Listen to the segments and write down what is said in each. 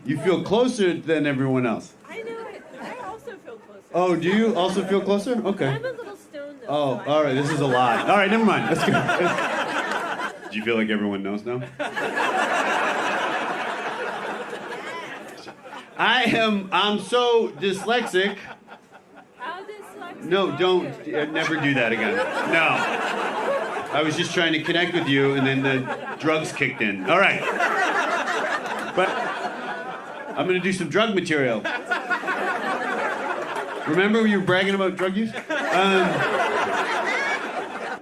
You feel closer than everyone else. I know it. I also feel closer. Oh, do you also feel closer? Okay. I'm a little stoned though. Oh, so all right. This is a lie. All right, never mind. Let's go. Do you feel like everyone knows now? I'm so dyslexic. How dyslexic No, are don't, you? never do that again. No. I was just trying to connect with you, and then the drugs kicked in. All right. But I'm going to do some drug material. Remember you were bragging about drug use?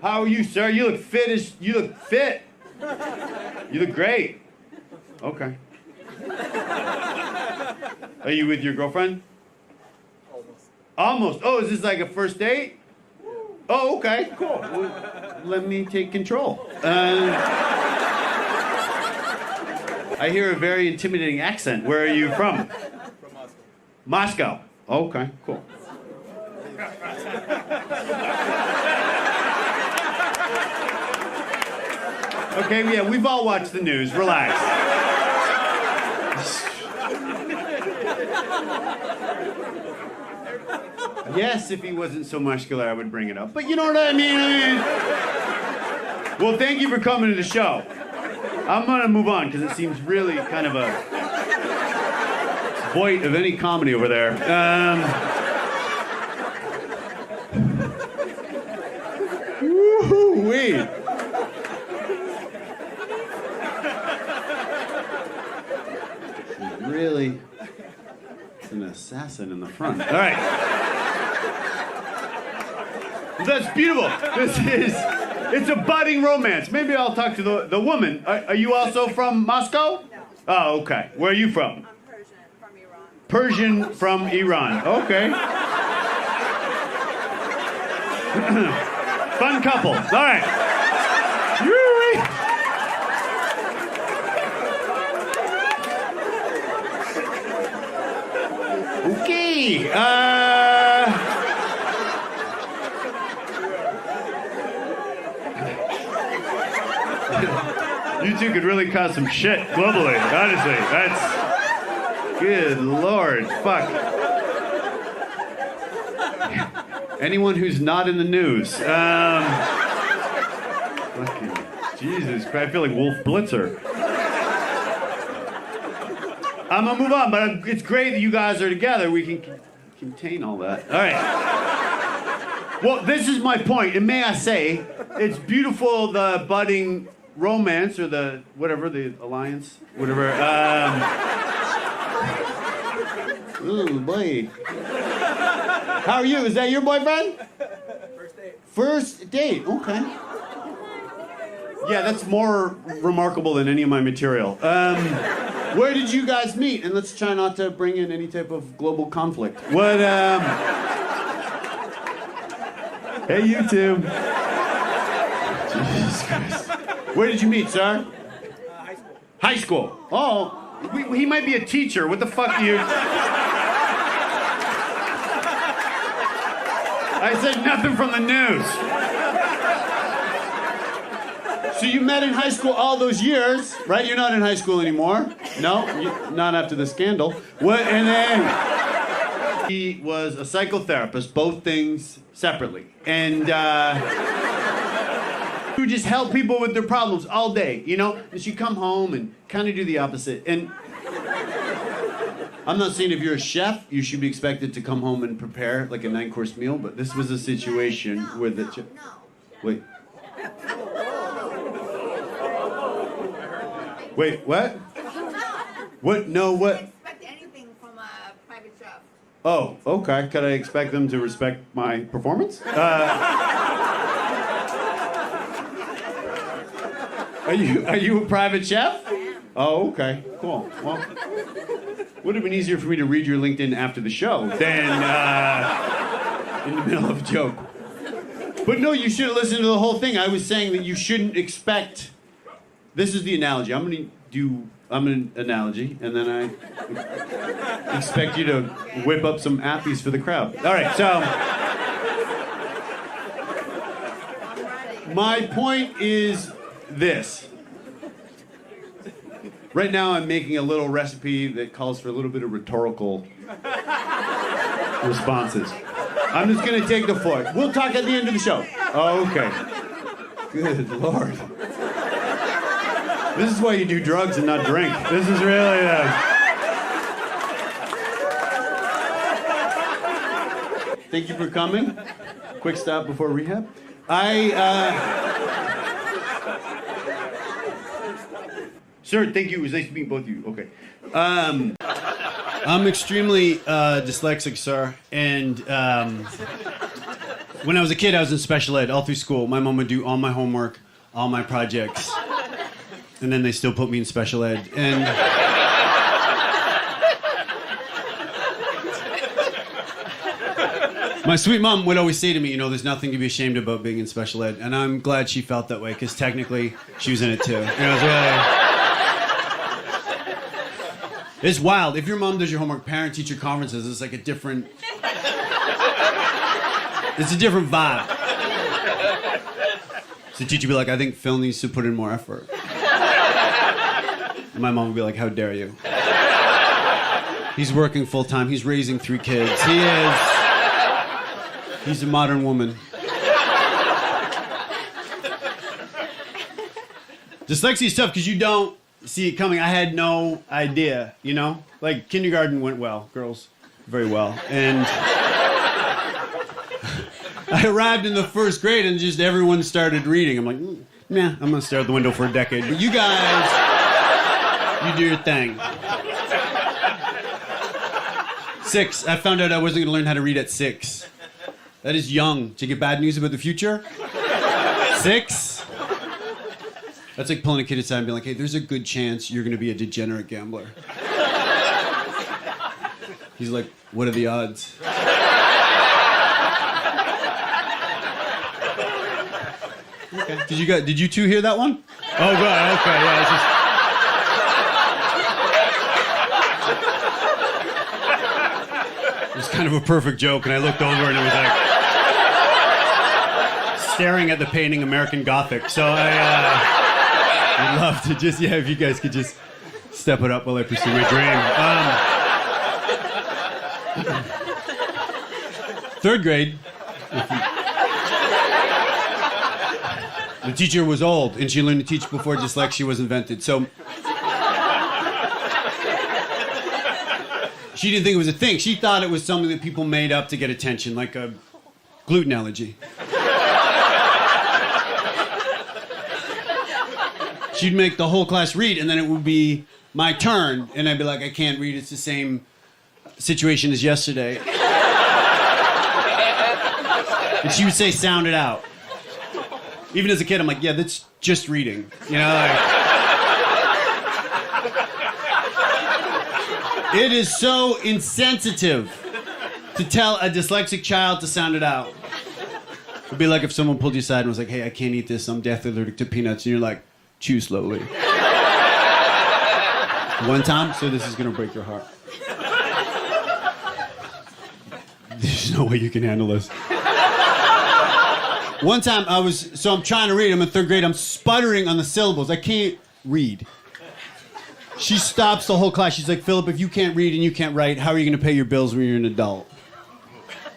How are you, sir? You look fit. You look fit. You look great. Okay. Are you with your girlfriend? Almost. Oh, is this like a first date? Oh, okay, cool. Well, let me take control. I hear a very intimidating accent. Where are you from? From Moscow. Moscow. Okay, cool. Okay, yeah, we've all watched the news. Relax. Yes, if he wasn't so muscular, I would bring it up. But you know what I mean? Well, thank you for coming to the show. I'm gonna move on because it seems really kind of a void of any comedy over there. Woo-wee. Really, it's an assassin in the front. All right. That's beautiful. It's a budding romance. Maybe I'll talk to the woman. Are you also from Moscow? No. Oh, okay. Where are you from? I'm Persian from Iran. Persian from Iran. Okay. Fun couple. All right. Yui. Okay. You two could really cause some shit globally, honestly. That's... Good Lord. Fuck. Anyone who's not in the news. Fucking Jesus Christ. I feel like Wolf Blitzer. I'm gonna move on, but it's great that you guys are together. We can contain all that. All right. Well, this is my point, and may I say, it's beautiful, the budding romance, or the, whatever, the alliance, whatever. Ooh, boy. How are you? Is that your boyfriend? First date. First date, okay. Yeah, that's more remarkable than any of my material. Where did you guys meet? And let's try not to bring in any type of global conflict. What, Hey, you two. Jesus Christ. Where did you meet, sir? High school. High school. Oh, he might be a teacher. What the fuck do you... I said nothing from the news. So you met in high school all those years, right? You're not in high school anymore. No, not after the scandal. What? And then he was a psychotherapist, both things separately. And he would just help people with their problems all day, you know? And she'd come home and kind of do the opposite. And I'm not saying if you're a chef, you should be expected to come home and prepare like a 9-course meal, but this was a situation where the chef... Wait. Wait, what? What? No, what? Expect anything from a private chef. Oh, okay. Could I expect them to respect my performance? Are you a private chef? I am. Oh, okay. Cool. Well, would have been easier for me to read your LinkedIn after the show than in the middle of a joke. But no, you should have listened to the whole thing. I was saying that you shouldn't expect... This is the analogy. I'm an analogy, and then I expect you to whip up some appies for the crowd. All right, so... My point is this. Right now, I'm making a little recipe that calls for a little bit of rhetorical responses. I'm just gonna take the floor. We'll talk at the end of the show. Okay. Good Lord. This is why you do drugs and not drink. This is really Thank you for coming. Quick stop before rehab. Sir, thank you. It was nice to meet both of you. Okay. I'm extremely dyslexic, sir. And when I was a kid, I was in special ed all through school. My mom would do all my homework, all my projects. And then they still put me in special ed. And my sweet mom would always say to me, you know, there's nothing to be ashamed about being in special ed. And I'm glad she felt that way, because technically she was in it too. You know, it's really... It's wild. If your mom does your homework, parent-teacher conferences, it's like a different... It's a different vibe. So the teacher would be like, I think Phil needs to put in more effort. And my mom would be like, how dare you? He's working full-time. He's raising 3 kids. He's a modern woman. Dyslexia is tough because you don't see it coming. I had no idea, you know? Like, kindergarten went well, girls, very well. And I arrived in the 1st grade and just everyone started reading. I'm like, nah, I'm gonna stare out the window for a decade. But you guys, you do your thing. 6, I found out I wasn't gonna learn how to read at 6. That is young to get bad news about the future. 6? That's like pulling a kid aside and being like, hey, there's a good chance you're gonna be a degenerate gambler. He's like, what are the odds? Okay. Did you two hear that one? Oh, good, okay, yeah, it's just... It was kind of a perfect joke, and I looked over and it was like staring at the painting American Gothic. So I'd love to just, if you guys could just step it up while I pursue my dream. 3rd grade, the teacher was old, and she learned to teach before dyslexia was invented. So she didn't think it was a thing. She thought it was something that people made up to get attention, like a gluten allergy. She'd make the whole class read, and then it would be my turn, and I'd be like, I can't read, it's the same situation as yesterday. And she would say, sound it out. Even as a kid, I'm like, yeah, that's just reading. You know, like... It is so insensitive to tell a dyslexic child to sound it out. It'd be like if someone pulled you aside and was like, hey, I can't eat this, I'm deathly allergic to peanuts, and you're like, chew slowly. One time, so this is gonna break your heart. There's no way you can handle this. One time I'm trying to read, I'm in 3rd grade, I'm sputtering on the syllables, I can't read. She stops the whole class, she's like, Philip, if you can't read and you can't write, how are you gonna pay your bills when you're an adult?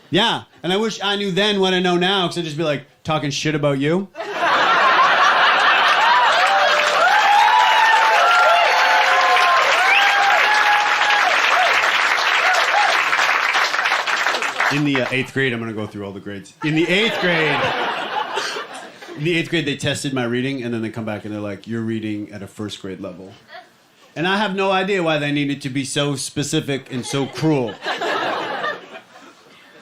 Yeah, and I wish I knew then what I know now, because I'd just be like, talking shit about you. In the 8th grade, I'm gonna go through all the grades. In the 8th grade, they tested my reading, and then they come back and they're like, you're reading at a 1st grade level. And I have no idea why they needed to be so specific and so cruel. I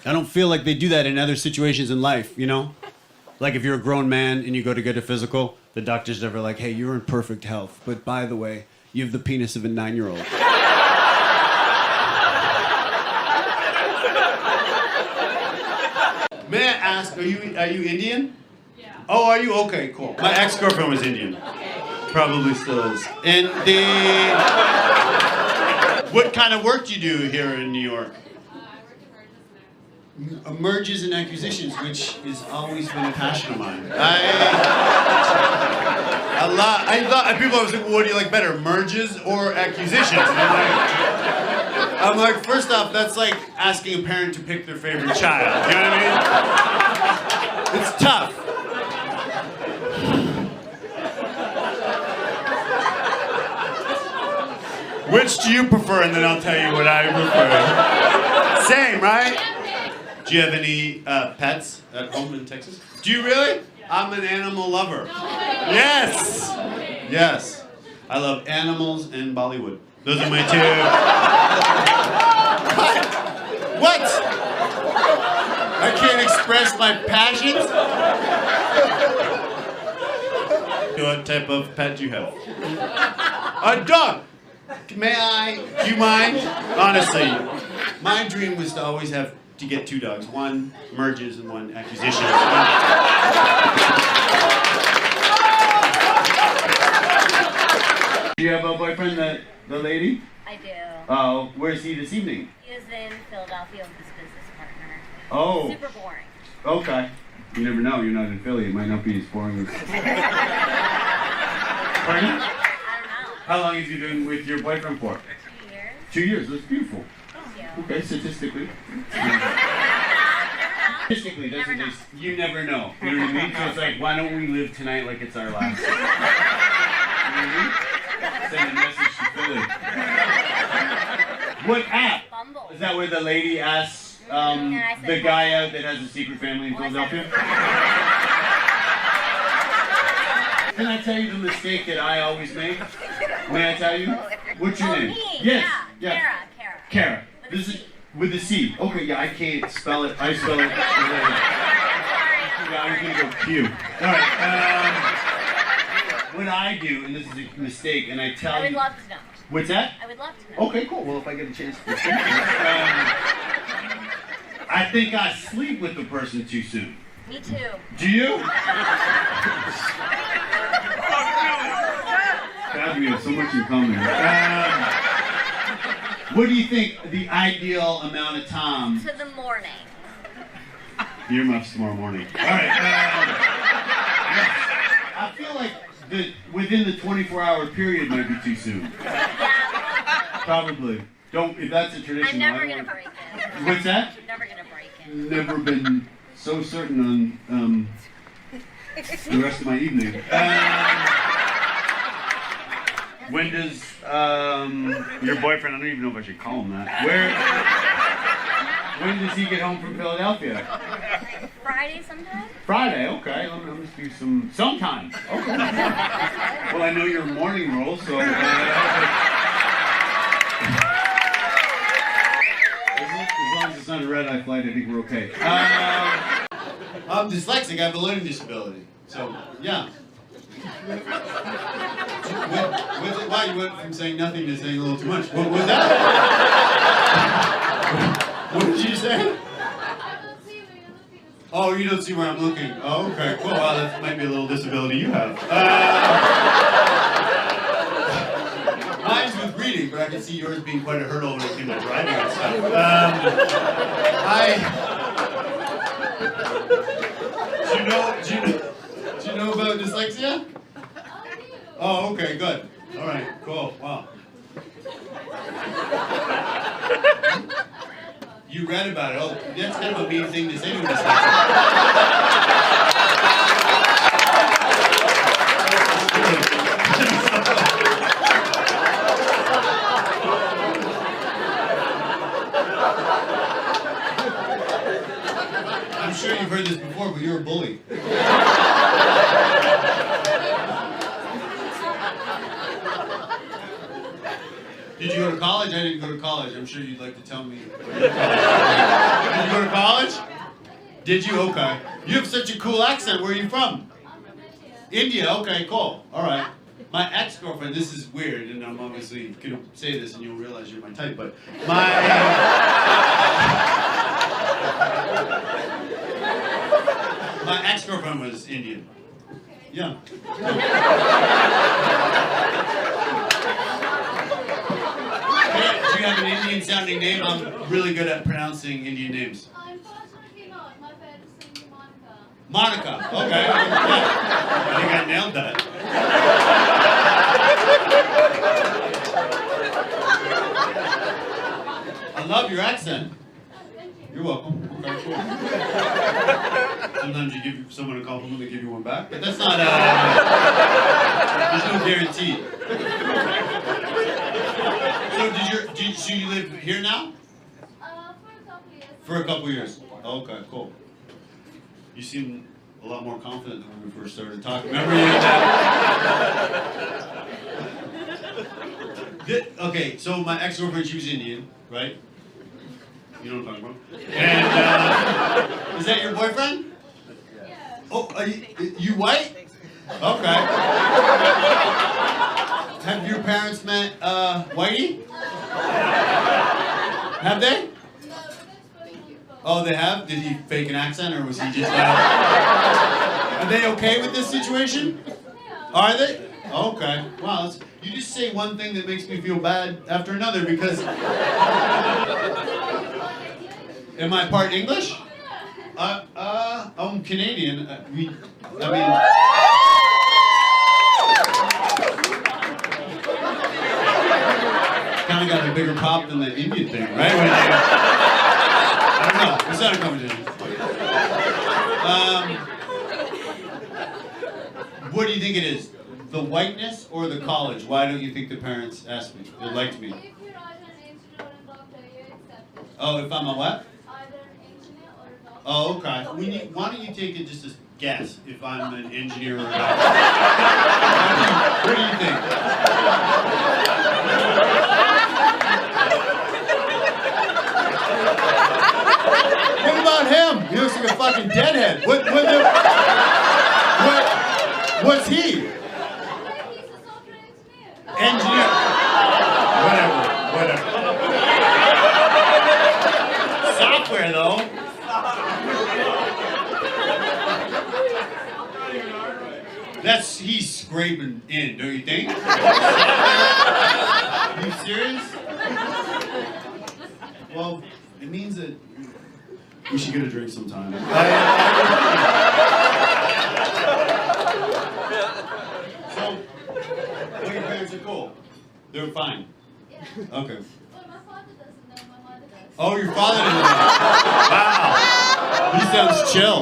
don't feel like they do that in other situations in life, you know? Like if you're a grown man and you go to get a physical, the doctor's never like, hey, you're in perfect health, but by the way, you have the penis of a 9-year-old. May I ask, are you Indian? Yeah. Oh, are you? Okay, cool. My ex-girlfriend was Indian. Probably still is. And what kind of work do you do here in New York? I work at merges and accusations, which has always been a passion of mine. I thought people always like, well, what do you like better, merges or accusations? And I'm like, first off, that's like asking a parent to pick their favorite child. You know what I mean? It's tough. Which do you prefer? And then I'll tell you what I prefer. Same, right? Do you have any pets at home in Texas? Do you really? I'm an animal lover. Yes! Yes. I love animals and Bollywood. Those are my two. What? I can't express my passions? What type of pet do you have? A dog! May I? Do you mind? Honestly, my dream was to always have to get two dogs. One merges and one acquisition. Do you have a boyfriend, the lady? I do. Oh, where's he this evening? He is in Philadelphia with his business partner. Oh. Super boring. Okay. You never know. You're not in Philly. It might not be as boring as... Pardon? I don't know. How long have you been with your boyfriend for? 2 years. 2 years. That's beautiful. Thank you. Okay, statistically. Statistically, that's Never what know. you never know. You know what I mean? So it's like, why don't we live tonight like it's our last? You know what I mean? Send a message to Philly. What app? Bumble. Is that where the lady asks And I said the no. guy out that has a secret family in Well, I said- Philadelphia? Can I tell you the mistake that I always make? May I tell you? What's your Oh, name? me? Yes. Yeah. Yeah. Kara. Kara. With a This is C. with a C. Okay, yeah, I can't spell it. I spell it. Sorry. Yeah, I'm gonna go Q. Alright, what I do, and this is a mistake, and I tell I would you. love to know. What's that? I would love to know. Okay, cool. Well, if I get a chance to I think I sleep with the person too soon. Me too. Do you? God, we have so much in common. What do you think the ideal amount of time? To the morning. Earmuffs tomorrow morning. All right. I feel like within the 24-hour period might be too soon. Yeah. Probably. Don't. If that's a tradition. I'm never I don't gonna want- break it. What's that? I'm never gonna break it. Never been so certain on the rest of my evening. When does your boyfriend? I don't even know if I should call him that. When does he get home from Philadelphia? Friday sometime? Friday. Okay. Let me do sometime. Okay. Well, I know your morning roll, so. As long as it's not a red-eye flight, I think we're okay. I'm dyslexic. I have a learning disability. So, yeah. Why you went from saying nothing to saying a little too much? What was that? What did you say? Oh, you don't see where I'm looking. Oh, okay, cool. Wow, that might be a little disability you have. Mine's with reading, but I can see yours being quite a hurdle when it came to driving and stuff. Do you know about dyslexia? Oh, okay, good. All right, cool. Wow. You read about it. Oh, that's kind of a mean thing to say to a I'm sure you've heard this before, but you're a bully. Did you go to college? I didn't go to college. I'm sure you'd like to tell me. Did you go to college? Did you? Okay. You have such a cool accent. Where are you from? India. Okay, cool. All right. My ex-girlfriend, this is weird, and I'm obviously going to say this and you'll realize you're my type, but my ex-girlfriend was Indian. Yeah. Do you have an Indian-sounding name? I'm really good at pronouncing Indian names. Unfortunately not. My parents sing to Monica. Monica. Okay. Yeah. I think I nailed that. I love your accent. Thank you. You're welcome. Okay, cool. Sometimes you give someone a compliment, they give you one back, but that's not. There's no guarantee. So you live here now? For a couple years. For a couple years. Okay, cool. You seem a lot more confident than when we first started talking. Remember you? Okay, so my ex-girlfriend, she was Indian, right? You know what I'm talking about? And is that your boyfriend? Yeah. Oh, are you white? Okay. Have your parents met Whitey? Have they? No, but that's very wonderful. Oh, they have? Did he fake an accent, or was he just Are they okay with this situation? Yeah. Are they? Okay. Wow, you just say one thing that makes me feel bad after another because... Am I part English? I'm Canadian. Kind of got a bigger pop than the Indian thing, right? I don't know. It's not a conversation. What do you think it is? The whiteness or the college? Why don't you think the parents asked me? They liked me. If you're either an engineer or a doctor, you're accepted. Oh, if I'm a what? Either an engineer or a doctor. Oh, okay. Why don't you take it just a guess if I'm an engineer or a doctor? What do you think? What about him? He looks like a fucking deadhead. What's he? He's a software engineer. Engineer. Whatever. Software, though. He's scraping in, don't you think? Are you serious? Well, it means that we should get a drink sometime. So, your parents are cool. They're fine. Yeah. Okay. Well, my father doesn't know, my mother does. Oh, your father doesn't know. Wow. He sounds chill.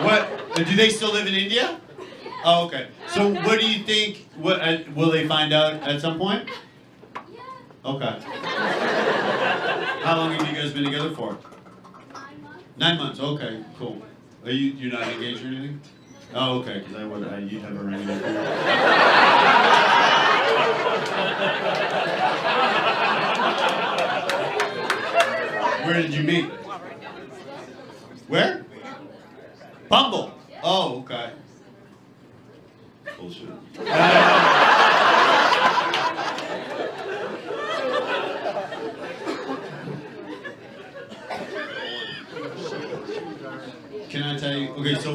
What? Do they still live in India? Yeah. Oh, okay. So, what do you think? Will they find out at some point? Yeah. Okay. How long have you guys been together for? 9 months. 9 months. Okay, cool. You're not engaged or anything? Oh, okay. Because you'd have a ring. Where did you meet? Where? Bumble. Oh, okay. Bullshit. Can I tell you? Okay, so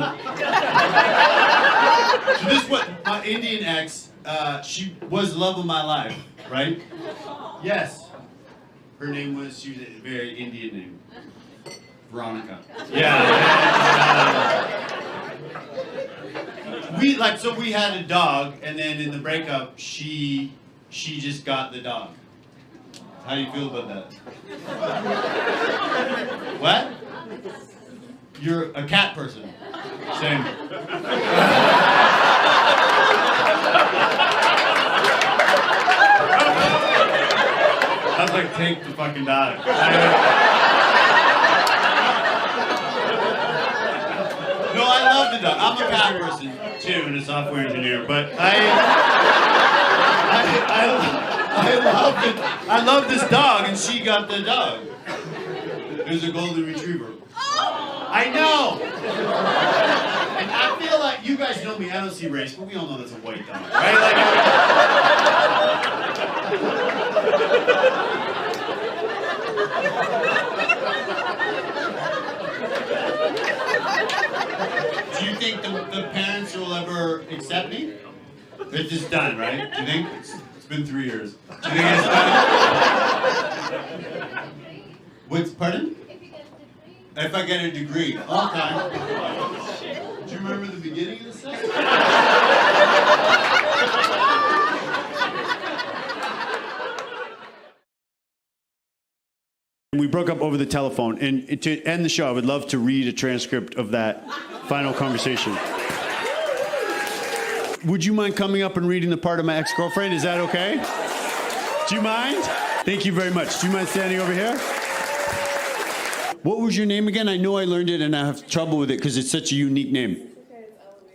this is what my Indian ex. She was the love of my life, right? Yes. Her name was. She was a very Indian name. Veronica. Yeah. We had a dog, and then in the breakup, she just got the dog. How do you feel about that? What? You're a cat person. Same. I was like, take the fucking dog. No, I love the dog. I'm a cat person too, and a software engineer. But I love this dog, and she got the dog. It was a golden retriever. I know. And I feel like you guys know me. I don't see race, but we all know that's a white dog, right? Do you think the parents will ever accept me? It's just done, right? Do you think? It's been 3 years. Do you think it's done? What's, pardon? If you get a degree. If I get a degree. Okay. Do you remember the beginning of the sentence? We broke up over the telephone, and to end the show, I would love to read a transcript of that final conversation. Would you mind coming up and reading the part of my ex-girlfriend? Is that okay? Do you mind? Thank you very much. Do you mind standing over here? What was your name again? I know I learned it and I have trouble with it because it's such a unique name. Okay,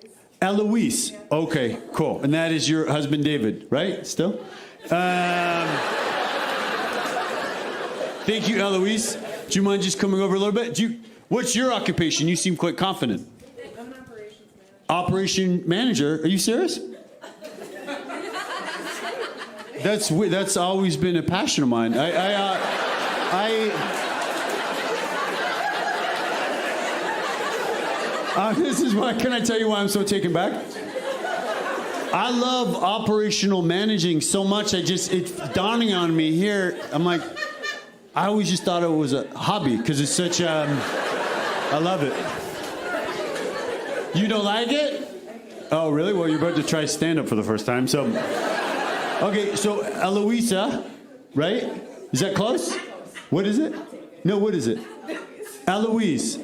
it's Eloise. Eloise. Okay, cool. And that is your husband, David, right? Still? Thank you, Eloise. Do you mind just coming over a little bit? What's your occupation? You seem quite confident. I'm an operations manager. Operation manager? Are you serious? That's always been a passion of mine. This is why. Can I tell you why I'm so taken back? I love operational managing so much. It's dawning on me here. I'm like, I always just thought it was a hobby because it's such. I love it. You don't like it? Oh, really? Well, you're about to try stand-up for the first time, so. Okay, so Eloisa, right? Is that close? What is it? No, what is it? Eloise.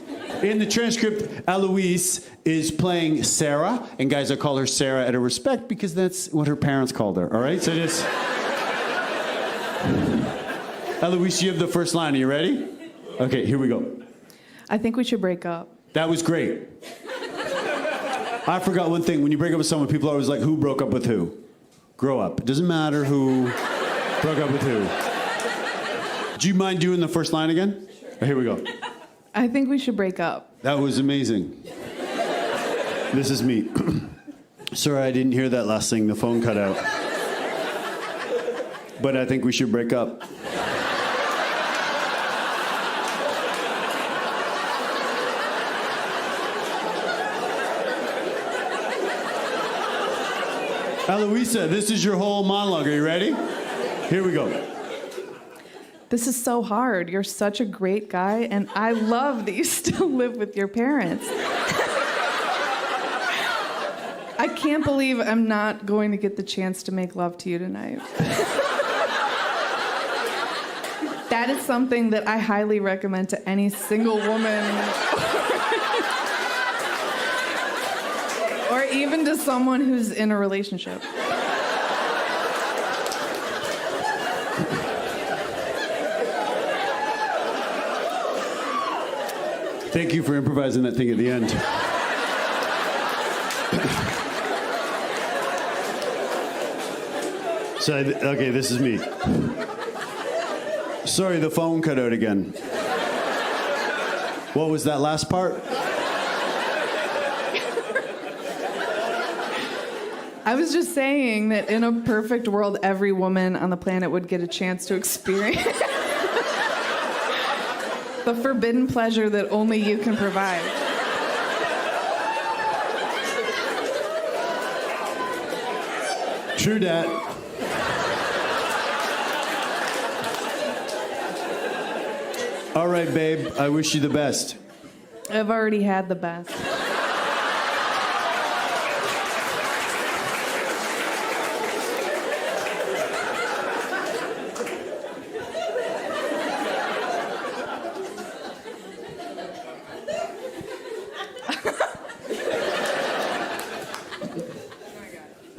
In the transcript, Eloise is playing Sarah, and guys, I call her Sarah out of respect because that's what her parents called her, all right? So just... Eloise, you have the first line. Are you ready? Okay, here we go. I think we should break up. That was great. I forgot one thing. When you break up with someone, people are always like, who broke up with who? Grow up. It doesn't matter who broke up with who. Do you mind doing the first line again? Sure. Here we go. I think we should break up. That was amazing. This is me. Sorry, I didn't hear that last thing. The phone cut out. But I think we should break up. Eloisa, this is your whole monologue. Are you ready? Here we go. This is so hard. You're such a great guy, and I love that you still live with your parents. I can't believe I'm not going to get the chance to make love to you tonight. That is something that I highly recommend to any single woman. Or even to someone who's in a relationship. Thank you for improvising that thing at the end. Okay, this is me. Sorry, the phone cut out again. What was that last part? I was just saying that in a perfect world, every woman on the planet would get a chance to experience the forbidden pleasure that only you can provide. True dat. All right, babe, I wish you the best. I've already had the best.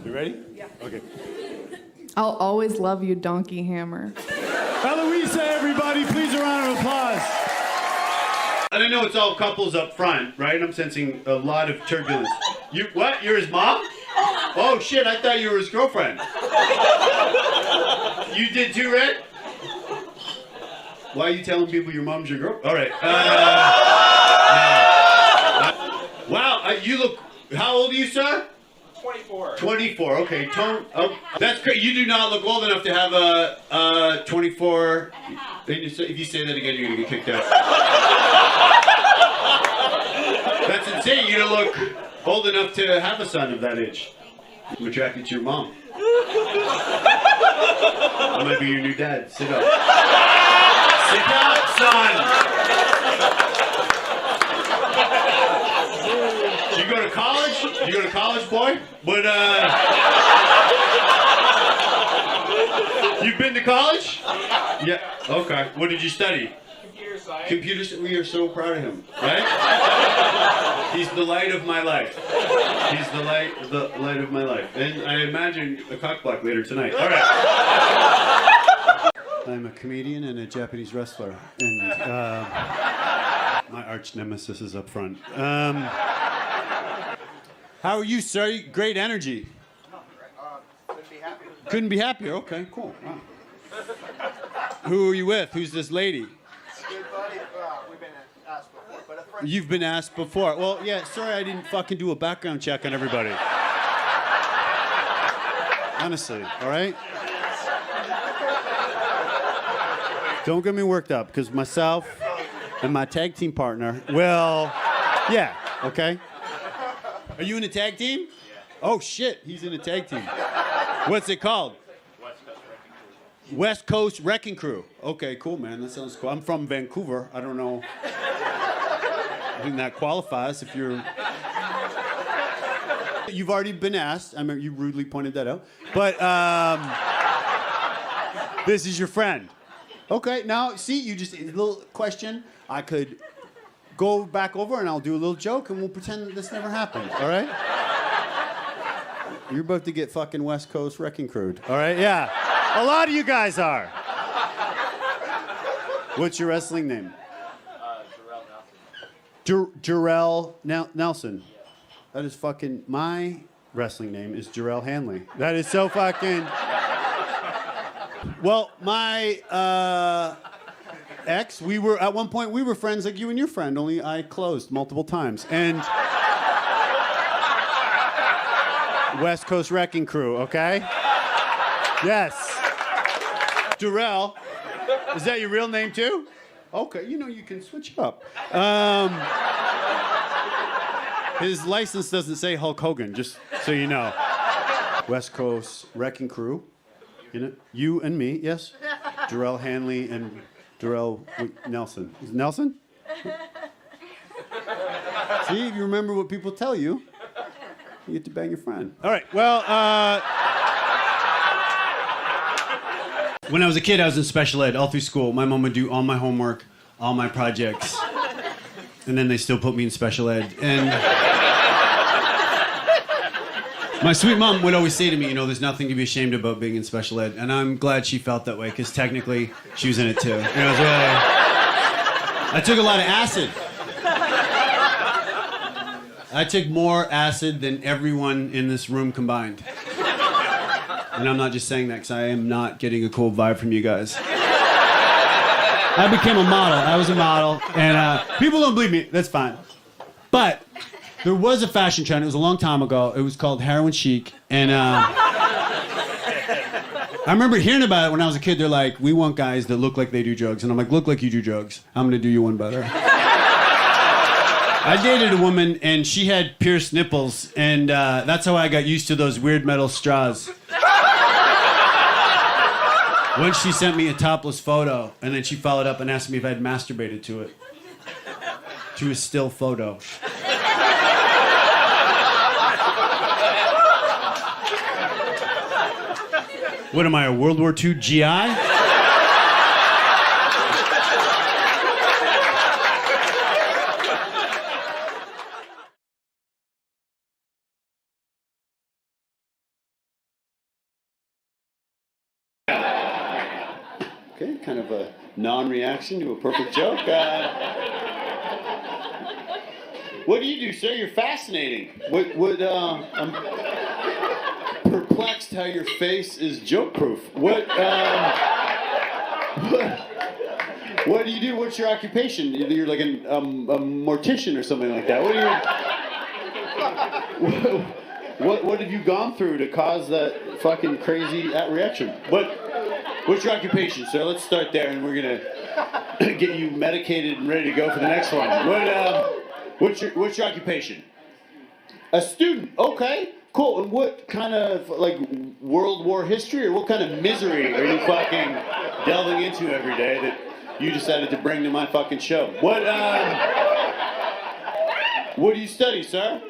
You ready? Yeah. Okay. I'll always love you, Donkey Hammer. Eloisa, everybody, please a round of applause. And I know it's all couples up front, right? I'm sensing a lot of turbulence. You, what? You're his mom? Oh, shit, I thought you were his girlfriend. You did too, Red? Why are you telling people your mom's your girl? All right. Wow, you look, how old are you, sir? 24. 24, okay. That's great. You do not look old enough to have a 24. If you say that again, you're going to get kicked out. That's insane. You don't look old enough to have a son of that age. I'm attracted to your mom. I might be your new dad. Sit up. Sit down, son. Did you go to college? Did you go to college, boy? But, you've been to college? Yeah, okay. What did you study? Computer science. We are so proud of him, right? He's the light of my life. He's the light of my life. And I imagine a cock block later tonight. All right. I'm a comedian and a Japanese wrestler, and my arch nemesis is up front. How are you, sir? Great energy. Couldn't be happier. Couldn't be happier. Okay, cool. Wow. Who are you with? Who's this lady? Good buddy. We've been asked before, but a friend. You've been asked before. Well, yeah, sorry I didn't fucking do a background check on everybody. Honestly, all right? Don't get me worked up, because myself and my tag team partner, well, yeah, okay? Are you in a tag team? Yeah. Oh, shit, he's in a tag team. What's it called? West Coast Wrecking Crew. Okay, cool, man. That sounds cool. I'm from Vancouver. I don't know. I think that qualifies if you're... You've already been asked. I mean, you rudely pointed that out. But this is your friend. Okay, now, see, you just... A little question. I could go back over and I'll do a little joke and we'll pretend that this never happened, all right? You're about to get fucking West Coast Wrecking Crewed, all right? Yeah. A lot of you guys are. What's your wrestling name? Jarrell Nelson. That is fucking... My wrestling name is Jarrell Hanley. That is so fucking... Well, my ex, at one point we were friends like you and your friend, only I closed multiple times. And... West Coast Wrecking Crew, okay? Yes. Darrell, is that your real name too? Okay, you know you can switch it up. His license doesn't say Hulk Hogan, just so you know. West Coast Wrecking Crew, you know, you and me, yes. Darrell Hanley and Darrell Nelson. Is it Nelson? See, if you remember what people tell you, you get to bang your friend. All right, well, when I was a kid, I was in special ed all through school. My mom would do all my homework, all my projects, and then they still put me in special ed. And my sweet mom would always say to me, you know, there's nothing to be ashamed about being in special ed. And I'm glad she felt that way, because technically she was in it too. You know, I took a lot of acid. I took more acid than everyone in this room combined. And I'm not just saying that because I am not getting a cool vibe from you guys. I became a model. I was a model. And people don't believe me. That's fine. But there was a fashion trend. It was a long time ago. It was called heroin chic. And I remember hearing about it when I was a kid. They're like, we want guys that look like they do drugs. And I'm like, look like you do drugs. I'm going to do you one better. I dated a woman, and she had pierced nipples, and that's how I got used to those weird metal straws. Once she sent me a topless photo, and then she followed up and asked me if I'd masturbated to it. To a still photo. What am I, a World War II GI? Okay, kind of a non-reaction to a perfect joke. What do you do, sir? You're fascinating. I'm perplexed how your face is joke-proof. What do you do? What's your occupation? You're like a mortician or something like that. What have you gone through to cause that fucking crazy reaction? What's your occupation, sir? Let's start there, and we're gonna get you medicated and ready to go for the next one. What's your occupation? A student. Okay, cool. And what kind of like World War history, or what kind of misery are you fucking delving into every day that you decided to bring to my fucking show. What do you study, sir?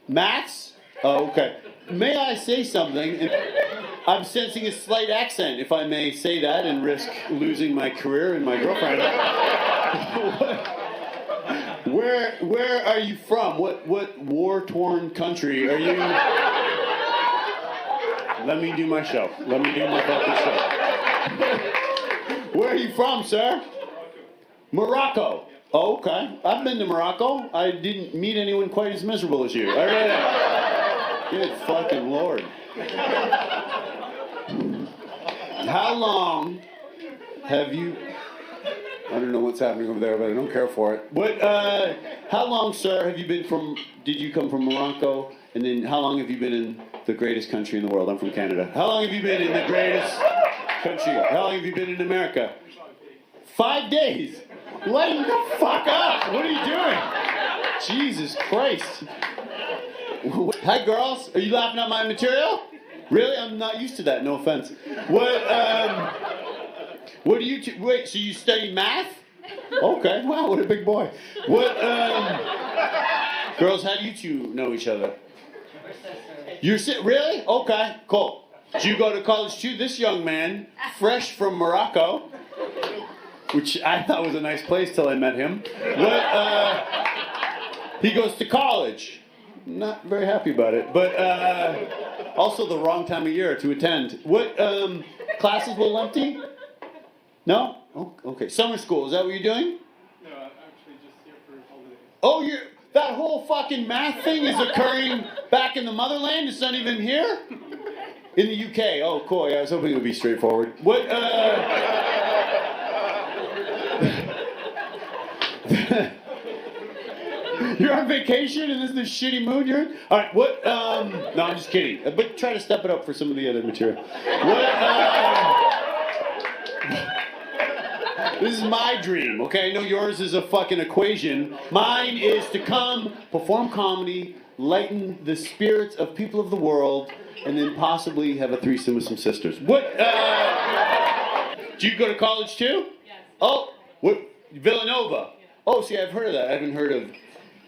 Maths? Oh, okay. May I say something? I'm sensing a slight accent, if I may say that, and risk losing my career and my girlfriend. Where are you from? What war-torn country are you? Let me do my show. Let me do my fucking show. Where are you from, sir? Morocco. Oh, okay. I've been to Morocco. I didn't meet anyone quite as miserable as you. All right. Good fucking Lord. How long have you... I don't know what's happening over there, but I don't care for it. How long, sir, have you been from... Did you come from Morocco? And then how long have you been in the greatest country in the world? I'm from Canada. How long have you been in the greatest country? How long have you been in America? 5 days. Lighten the fuck up. What are you doing? Jesus Christ. Hi, girls. Are you laughing at my material? Really? I'm not used to that. No offense. What do you... Wait, so you study math? Okay. Wow, what a big boy. Girls, how do you two know each other? You're really? Okay, cool. Did you go to college too? This young man, fresh from Morocco, which I thought was a nice place till I met him. He goes to college. Not very happy about it, but also the wrong time of year to attend. What classes will empty? No? Oh, okay. Summer school, is that what you're doing? No, I'm actually just here for holidays. Oh, that whole fucking math thing is occurring back in the motherland? It's not even here? In the UK. Oh, cool. Yeah, I was hoping it would be straightforward. You're on vacation and this is the shitty mood you're in? All right, no, I'm just kidding. But try to step it up for some of the other material. This is my dream, okay? I know yours is a fucking equation. Mine is to come, perform comedy, lighten the spirits of people of the world, and then possibly have a threesome with some sisters. Do you go to college too? Yes. Oh, what? Villanova? Oh, see, I've heard of that. I haven't heard of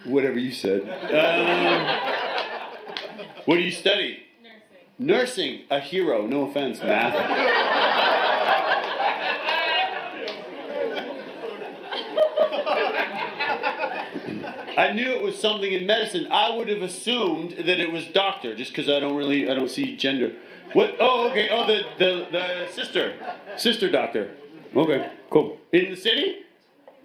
whatever you said. What do you study? Nursing. Nursing. A hero. No offense, math. I knew it was something in medicine. I would have assumed that it was doctor, just because I don't see gender. What? Oh, okay. Oh, the sister doctor. Okay, cool. In the city?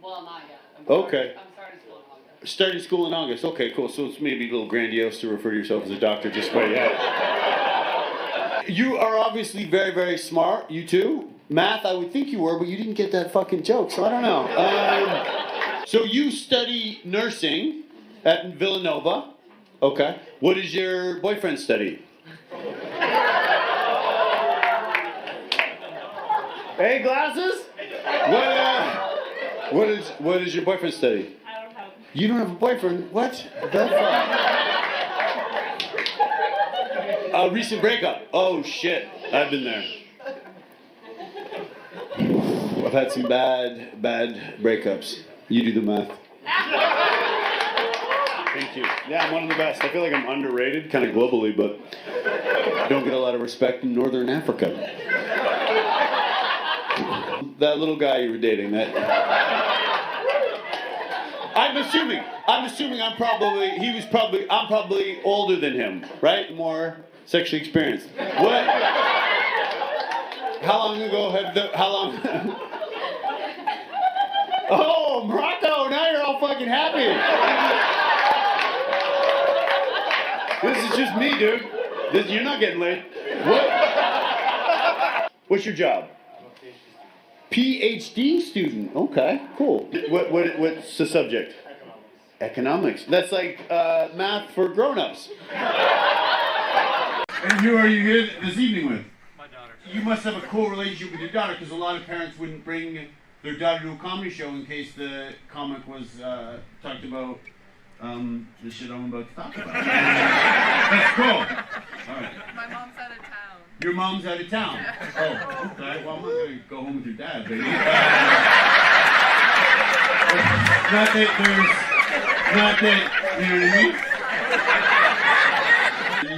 Well, not yet. Okay. I'm starting school in August. Starting school in August. Okay, cool. So it's maybe a little grandiose to refer to yourself as a doctor just by yeah. You are obviously very, very smart. You too. Math, I would think you were, but you didn't get that fucking joke, so I don't know. So you study nursing at Villanova. Okay. What does your boyfriend study? Hey, glasses? What does your boyfriend study? I don't have. You don't have a boyfriend? What? The fuck? A recent breakup. Oh shit. I've been there. I've had some bad breakups. You do the math. Thank you. Yeah, I'm one of the best. I feel like I'm underrated, kind of globally, but don't get a lot of respect in Northern Africa. That little guy you were dating, I'm assuming I'm probably older than him, right? More sexually experienced. What? How long ago Oh, Morocco, now you're all fucking happy. This is just me, dude. You're not getting laid. What? What's your job? PhD student. Okay, cool. What's the subject? Economics. That's like math for grown-ups. And who are you here this evening with? My daughter. You must have a cool relationship with your daughter, because a lot of parents wouldn't bring their daughter to a comedy show in case the comic was talked about the shit I'm about to talk about. That's cool. All right. My mom's out of town. Your mom's out of town. Oh, okay. right. Well, I'm not going to go home with your dad, but not that, you know what I mean?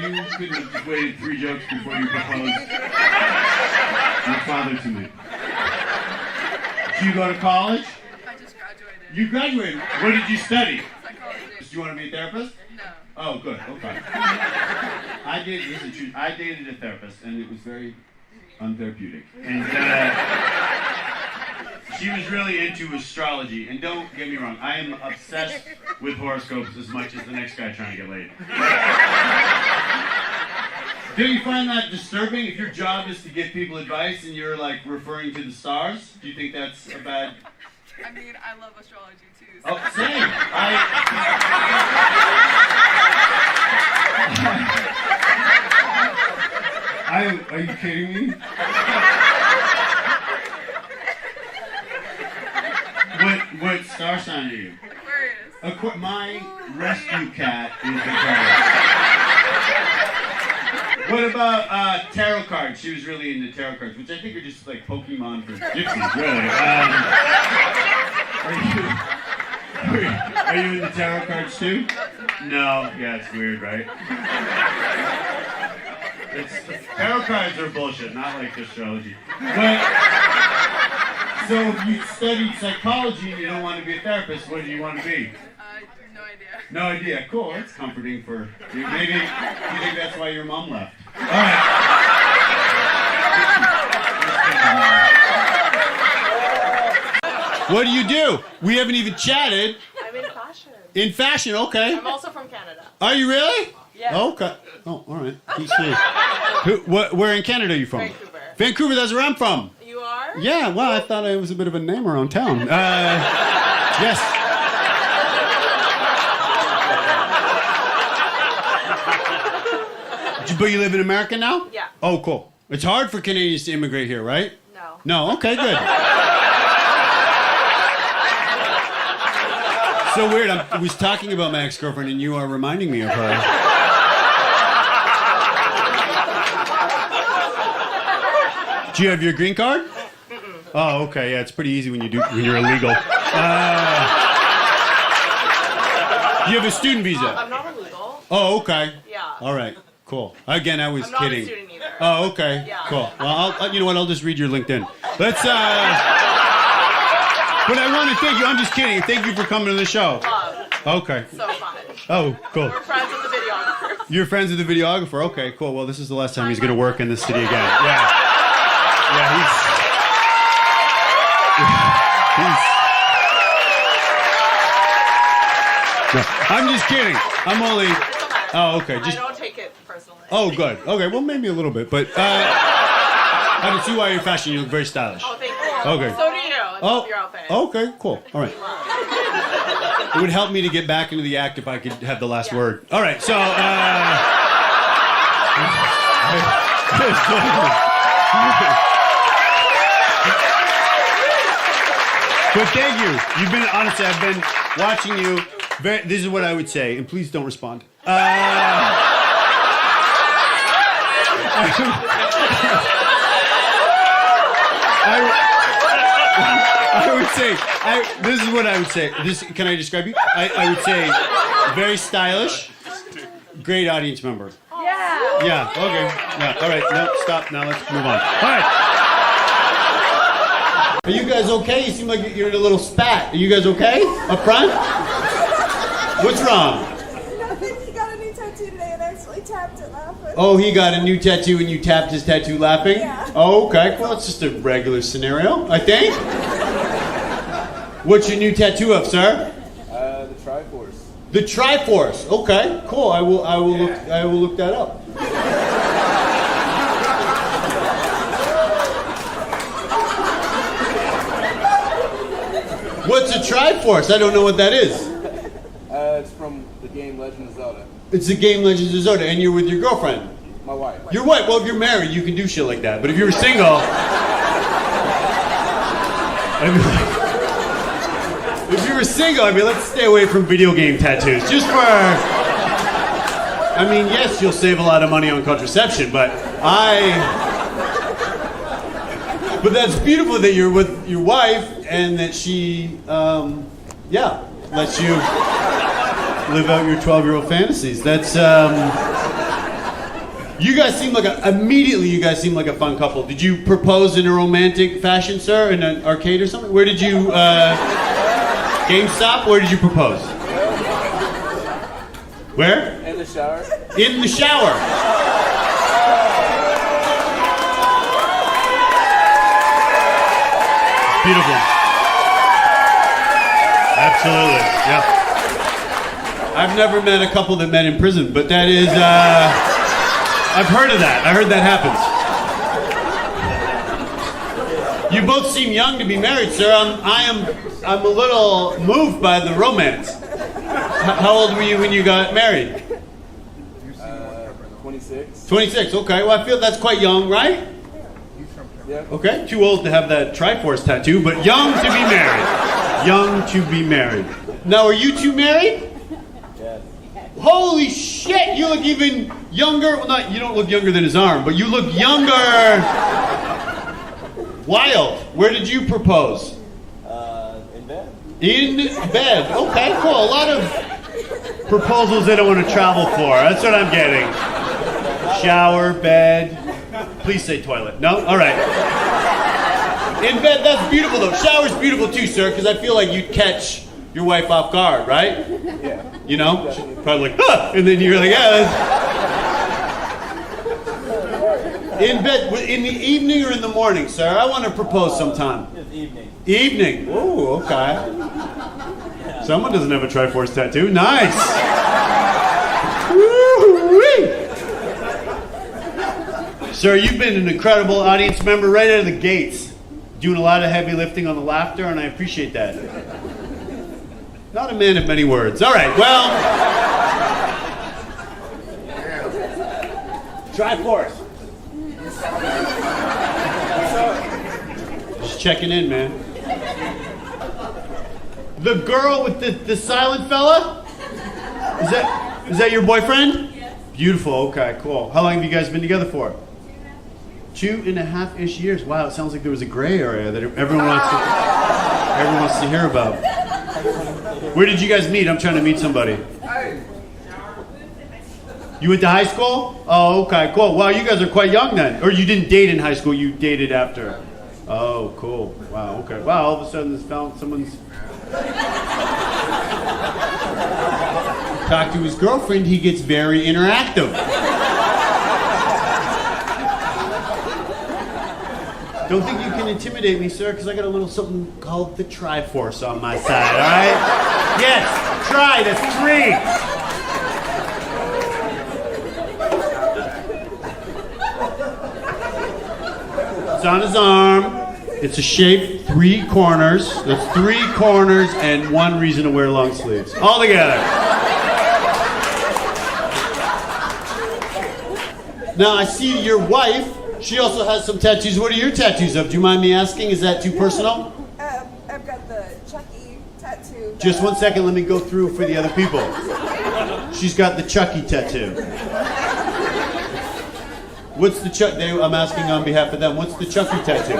You couldn't have just waited 3 jokes before you proposed your father to me. Did you go to college? I just graduated. You graduated. What did you study? Psychology. Do you want to be a therapist? No. Oh, good. Okay. I dated a therapist, and it was very untherapeutic. And she was really into astrology. And don't get me wrong, I am obsessed with horoscopes as much as the next guy trying to get laid. Do you find that disturbing? If your job is to give people advice and you're like referring to the stars, do you think that's a bad? I mean, I love astrology too. So. Oh, same. Are you kidding me? What star sign are you? Aquarius. My rescue cat is Aquarius. What about tarot cards? She was really into tarot cards, which I think are just like Pokemon for gypsies, really. Are you into tarot cards too? No. Yeah, it's weird, right? Tarot cards are bullshit, not like astrology. But, so if you studied psychology and you don't want to be a therapist, what do you want to be? No idea. No idea. Cool. That's comforting for you. Maybe you think that's why your mom left. All right. What do you do? We haven't even chatted. I'm in fashion. In fashion, okay. I'm also from Canada. Are you really? Yeah. Okay. Oh, all right. Where in Canada are you from? Vancouver. Vancouver, that's where I'm from. You are? Yeah, well, I thought I was a bit of a name around town. Yes. But you live in America now? Yeah. Oh, cool. It's hard for Canadians to immigrate here, right? No. No, okay, good. So weird, I was talking about my ex-girlfriend and you are reminding me of her. Do you have your green card? Oh, okay, yeah, it's pretty easy when you're illegal. You have a student visa? I'm not illegal. Oh, okay. Yeah. All right, cool. Again, I was I'm not kidding. a student either. Oh, okay. Yeah. Cool. Well, you know what? I'll just read your LinkedIn. Let's. But I want to thank you. I'm just kidding. Thank you for coming to the show. Love. Okay. So fun. Oh, cool. We're friends with the videographer. You're friends with the videographer. Okay, cool. Well, this is the last time he's going to work in this city again. Yeah. Yeah. No, I'm just kidding. I'm only. Oh, okay. I don't take it personally. Oh, good. Okay, well, maybe a little bit, but I can see why you're fashion. You look very stylish. Oh, thank you. Okay. So do you. I love your outfit. Okay, cool. All right. It would help me to get back into the act if I could have the last word. All right, so. But thank you. You've been, honestly, I've been watching you. This is what I would say, and please don't respond. I would say, this is what I would say. Can I describe you? I would say very stylish, great audience member. Yeah. Yeah, okay. Yeah, all right, no, stop. Now let's move on. All right. Are you guys okay? You seem like you're in a little spat. Are you guys okay? Up front? What's wrong? Nothing. He got a new tattoo today and actually tapped it laughing. Oh, he got a new tattoo and you tapped his tattoo laughing? Yeah. Oh, okay. Well, it's just a regular scenario, I think. What's your new tattoo of, sir? The Triforce. The Triforce. Okay, cool. I will look that up. What's a Triforce? I don't know what that is. It's from the game Legend of Zelda. It's the game Legends of Zelda, and you're with your girlfriend. My wife. Your wife. Well, if you're married, you can do shit like that. But if you were single, if you were single, I'd be let's stay away from video game tattoos. Just for, I mean, yes, you'll save a lot of money on contraception, but But that's beautiful that you're with your wife and that she, lets you live out your 12-year-old fantasies. That's, you guys seem like immediately you guys seem like a fun couple. Did you propose in a romantic fashion, sir, in an arcade or something? Where did you, GameStop? Where did you propose? Where? In the shower. In the shower. Beautiful. Absolutely, yeah. I've never met a couple that met in prison, but that is, I've heard of that. I heard that happens. You both seem young to be married, sir. I'm a little moved by the romance. How old were you when you got married? 26. 26, okay. Well, I feel that's quite young, right? Yeah. Okay, too old to have that Triforce tattoo, but young to be married. Young to be married. Now, are you two married? Yes. Holy shit, you look even younger. Well, you don't look younger than his arm, but you look younger. Wild. Where did you propose? In bed. In bed. Okay, cool. A lot of proposals they don't want to travel for. That's what I'm getting. Shower, bed. Please say toilet. No? All right. In bed, that's beautiful though. Shower's beautiful too, sir, because I feel like you'd catch your wife off guard, right? Yeah. You know? She's probably like, ah! And then you're like, yeah. In bed, in the evening or in the morning, sir? I want to propose sometime. It's evening. Evening. Ooh, okay. Someone doesn't have a Triforce tattoo. Nice. Woo-wee. Sir, you've been an incredible audience member right out of the gates. Doing a lot of heavy lifting on the laughter, and I appreciate that. Not a man of many words. All right, well. Triforce. Just checking in, man. The girl with the silent fella? Is that your boyfriend? Yes. Beautiful, okay, cool. How long have you guys been together for? 2.5-ish years. Wow, it sounds like there was a gray area that everyone wants to hear about. Where did you guys meet? I'm trying to meet somebody. You went to high school? Oh, okay, cool. Wow, you guys are quite young then. Or you didn't date in high school, you dated after. Oh, cool. Wow, okay. Wow, all of a sudden this found someone's talk to his girlfriend, he gets very interactive. Don't think you can intimidate me, sir, because I got a little something called the Triforce on my side, all right? Yes, try, that's 3. It's on his arm. It's a shape, 3 corners. That's 3 corners and 1 reason to wear long sleeves. All together. Now, I see your wife. She also has some tattoos. What are your tattoos of? Do you mind me asking? Is that too personal? I've got the Chucky tattoo. Just 1 second. Let me go through for the other people. She's got the Chucky tattoo. What's the Chuck? I'm asking on behalf of them. What's the Chucky tattoo?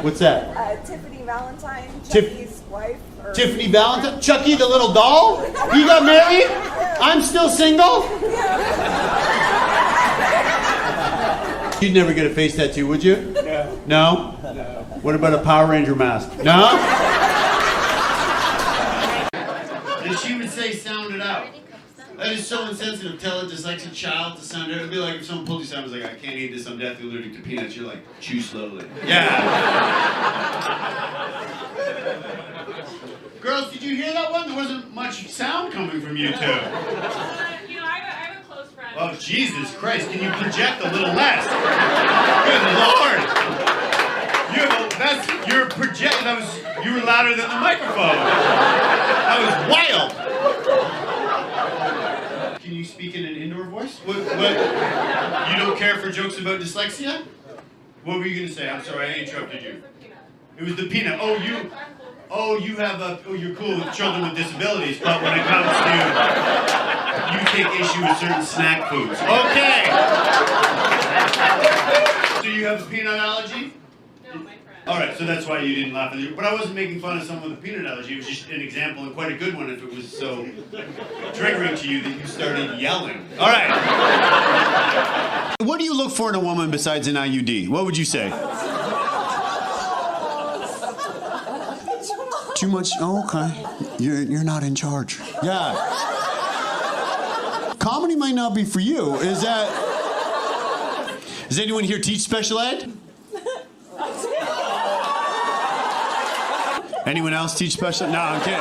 What's that? Tiffany Valentine, Chucky's wife. Tiffany Valentine? Chucky the little doll? He got married? I'm still single? You'd never get a face tattoo, would you? No. No? No. What about a Power Ranger mask? No? And she would say, sound it out. That is so insensitive. Tell a dyslexic child to sound it out. It would be like if someone pulled you aside and was like, I can't eat this, I'm deathly allergic to peanuts. You're like, chew slowly. Yeah. Girls, did you hear that one? There wasn't much sound coming from you two. I have a close friend. Oh, Jesus Christ. Can you project a little less? Good Lord. You were louder than the microphone. That was wild. Can you speak in an indoor voice? What? You don't care for jokes about dyslexia? What were you going to say? I'm sorry, I interrupted you. It was the peanut. You're cool with children with disabilities, but when it comes to, you take issue with certain snack foods. Okay. Do you have a peanut allergy? No, No, my friend. All right, so that's why you didn't laugh at it. But I wasn't making fun of someone with a peanut allergy. It was just an example, and quite a good one if it was so triggering to you that you started yelling. All right. What do you look for in a woman besides an IUD? What would you say? Too much? Oh, okay. You're not in charge. Yeah. Comedy might not be for you. Is that... Does anyone here teach special ed? Anyone else teach special ed? No, I'm kidding.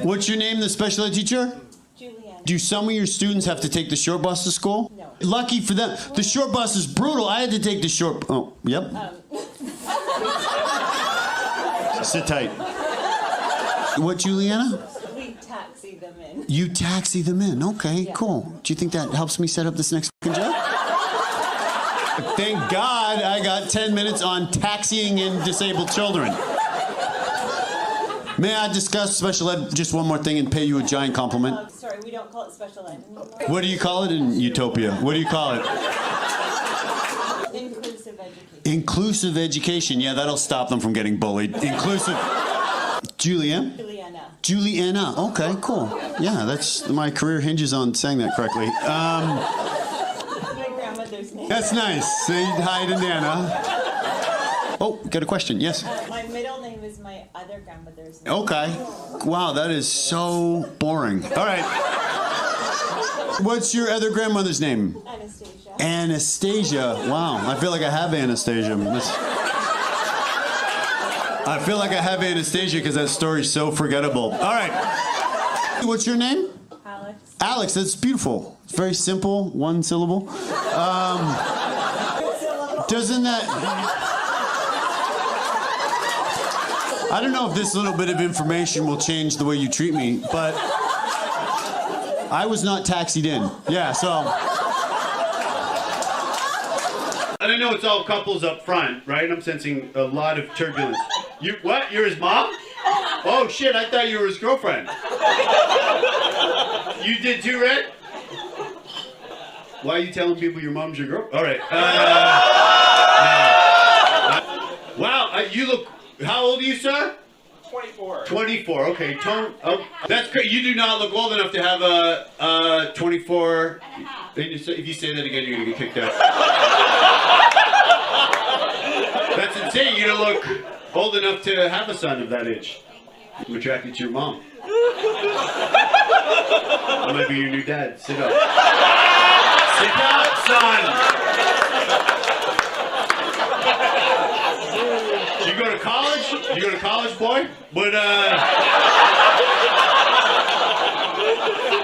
What's your name, the special ed teacher? Julianne. Do some of your students have to take the short bus to school? No. Lucky for them. The short bus is brutal. I had to take the short... Oh, yep. Sit tight. What, Juliana? We taxi them in. You taxi them in. Okay, cool. Do you think that helps me set up this next fucking joke? Thank God I got 10 minutes on taxiing in disabled children. May I discuss special ed just one more thing and pay you a giant compliment? Sorry, we don't call it special ed anymore. What do you call it in Utopia? What do you call it? Inclusive education. Inclusive education. Yeah, that'll stop them from getting bullied. Inclusive. Julianne? Juliana. Okay, cool. Yeah, that's my career hinges on saying that correctly. My grandmother's name. That's nice. Say hi to Nana. Oh, got a question. Yes. My middle name is my other grandmother's name. Okay. Wow, that is so boring. All right. What's your other grandmother's name? Anastasia. Anastasia. Wow, I feel like I have Anastasia. I feel like I have Anastasia because that story's so forgettable. All right. What's your name? Alex. Alex, that's beautiful. It's very simple, one syllable. Doesn't that... I don't know if this little bit of information will change the way you treat me, but I was not taxied in. Yeah, so... And I know it's all couples up front, right? I'm sensing a lot of turbulence. You, what? You're his mom? Oh, shit, I thought you were his girlfriend. You did too, Red? Why are you telling people your mom's your girl? All right. Wow, you look... How old are you, sir? 24. 24, okay. That's great. You do not look old enough to have a 24... If you say that again, you're going to get kicked out. That's insane. You don't look old enough to have a son of that age. I'm attracted to your mom. I might be your new dad. Sit up. Sit up, son. You go to college? You go to college, boy? But,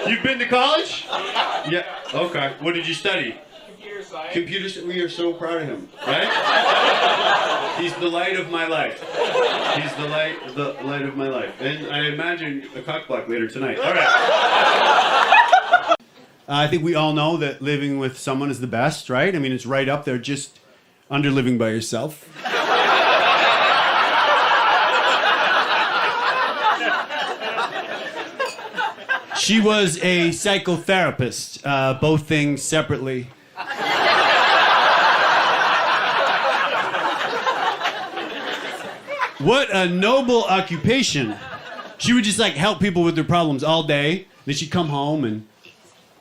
you've been to college? Yeah. Okay. What did you study? Computer science. Computer science. We are so proud of him, right? He's the light of my life. He's the light of my life. And I imagine a cock block later tonight. All right. I think we all know that living with someone is the best, right? I mean, it's right up there, just under living by yourself. She was a psychotherapist, both things separately. What a noble occupation. She would just like help people with their problems all day. Then she'd come home and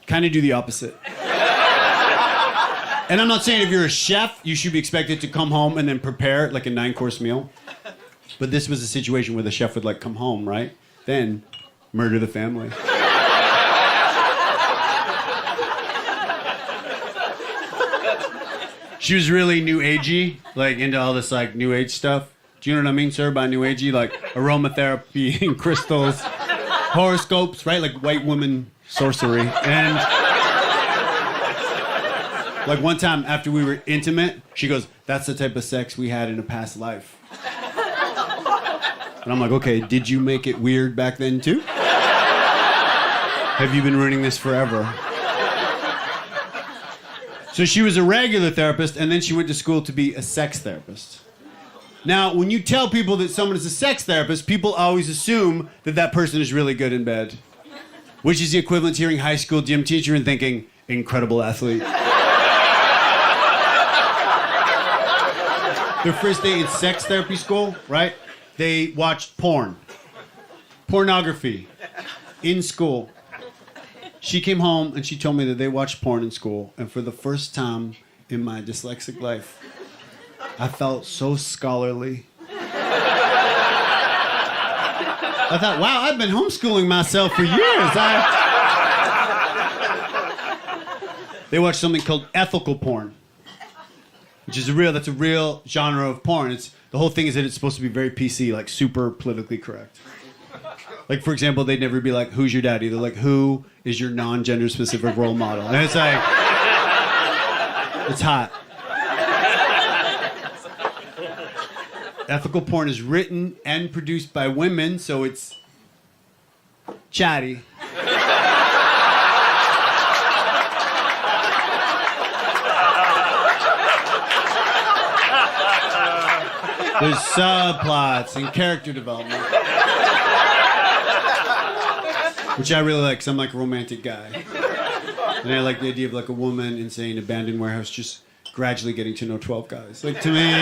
kind of do the opposite. And I'm not saying if you're a chef, you should be expected to come home and then prepare like a 9-course meal. But this was a situation where the chef would like come home, right? Then murder the family. She was really new agey, like into all this like new age stuff. Do you know what I mean, sir, by new agey? Like aromatherapy and crystals, horoscopes, right? Like white woman sorcery. And like one time after we were intimate, she goes, "That's the type of sex we had in a past life." And I'm like, okay, did you make it weird back then too? Have you been ruining this forever? So she was a regular therapist, and then she went to school to be a sex therapist. Now, when you tell people that someone is a sex therapist, people always assume that that person is really good in bed, which is the equivalent to hearing high school gym teacher and thinking, incredible athlete. their first day in sex therapy school, right? They watched pornography in school. She came home and she told me that they watched porn in school, and for the first time in my dyslexic life, I felt so scholarly. I thought, wow, I've been homeschooling myself for years. They watched something called ethical porn, which is that's a real genre of porn. The whole thing is that it's supposed to be very PC, like super politically correct. Like, for example, they'd never be like, who's your daddy? They're like, who is your non-gender specific role model? And it's like, it's hot. Ethical porn is written and produced by women, so it's chatty. There's subplots and character development. Which I really like, because I'm like a romantic guy. And I like the idea of like a woman in, say, an abandoned warehouse just gradually getting to know 12 guys. Like, to me...